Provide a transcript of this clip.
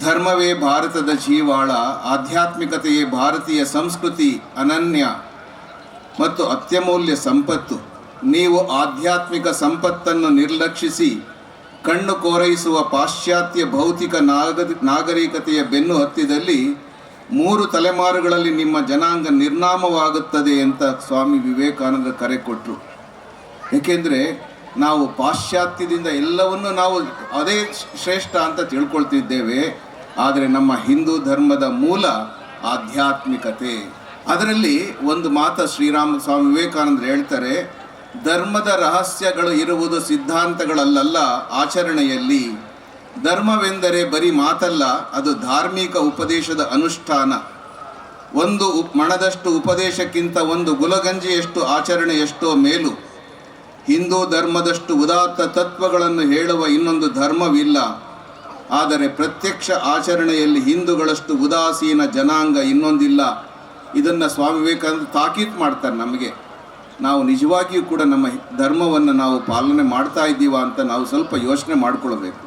ಧರ್ಮವೇ ಭಾರತದ ಜೀವಾಳ, ಆಧ್ಯಾತ್ಮಿಕತೆಯೇ ಭಾರತೀಯ ಸಂಸ್ಕೃತಿ ಅನನ್ಯ ಮತ್ತು ಅತ್ಯಮೂಲ್ಯ ಸಂಪತ್ತು. ನೀವು ಆಧ್ಯಾತ್ಮಿಕ ಸಂಪತ್ತನ್ನು ನಿರ್ಲಕ್ಷಿಸಿ ಕಣ್ಣು ಕೋರೈಸುವ ಪಾಶ್ಚಾತ್ಯ ಭೌತಿಕ ನಾಗರಿಕತೆಯ ಬೆನ್ನು ಹತ್ತಿದಲ್ಲಿ 3 ತಲೆಮಾರುಗಳಲ್ಲಿ ನಿಮ್ಮ ಜನಾಂಗ ನಿರ್ನಾಮವಾಗುತ್ತದೆ ಅಂತ ಸ್ವಾಮಿ ವಿವೇಕಾನಂದ ಕರೆ ಕೊಟ್ಟರು. ಏಕೆಂದರೆ ನಾವು ಪಾಶ್ಚಾತ್ಯದಿಂದ ಎಲ್ಲವನ್ನು ನಾವು ಅದೇ ಶ್ರೇಷ್ಠ ಅಂತ ತಿಳ್ಕೊಳ್ತಿದ್ದೇವೆ. ಆದರೆ ನಮ್ಮ ಹಿಂದೂ ಧರ್ಮದ ಮೂಲ ಆಧ್ಯಾತ್ಮಿಕತೆ. ಅದರಲ್ಲಿ ಒಂದು ಮಾತು ಸ್ವಾಮಿ ವಿವೇಕಾನಂದರು ಹೇಳ್ತಾರೆ, ಧರ್ಮದ ರಹಸ್ಯಗಳು ಇರುವುದು ಸಿದ್ಧಾಂತಗಳಲ್ಲ, ಆಚರಣೆಯಲ್ಲಿ. ಧರ್ಮವೆಂದರೆ ಬರೀ ಮಾತಲ್ಲ, ಅದು ಧಾರ್ಮಿಕ ಉಪದೇಶದ ಅನುಷ್ಠಾನ. ಒಂದು ಮಣದಷ್ಟು ಉಪದೇಶಕ್ಕಿಂತ ಒಂದು ಗುಲಗಂಜಿಯಷ್ಟು ಆಚರಣೆಯಷ್ಟೋ ಮೇಲು. ಹಿಂದೂ ಧರ್ಮದಷ್ಟು ಉದಾತ್ತ ತತ್ವಗಳನ್ನು ಹೇಳುವ ಇನ್ನೊಂದು ಧರ್ಮವಿಲ್ಲ. ಆದರೆ ಪ್ರತ್ಯಕ್ಷ ಆಚರಣೆಯಲ್ಲಿ ಹಿಂದೂಗಳಷ್ಟು ಉದಾಸೀನ ಜನಾಂಗ ಇನ್ನೊಂದಿಲ್ಲ. ಇದನ್ನು ಸ್ವಾಮಿ ವಿವೇಕಾನಂದ ತಾಕೀತು ಮಾಡ್ತಾರೆ ನಮಗೆ. ನಾವು ನಿಜವಾಗಿಯೂ ಕೂಡ ನಮ್ಮ ಧರ್ಮವನ್ನು ನಾವು ಪಾಲನೆ ಮಾಡ್ತಾ ಇದ್ದೀವಾ ಅಂತ ನಾವು ಸ್ವಲ್ಪ ಯೋಚನೆ ಮಾಡಿಕೊಳ್ಬೇಕು.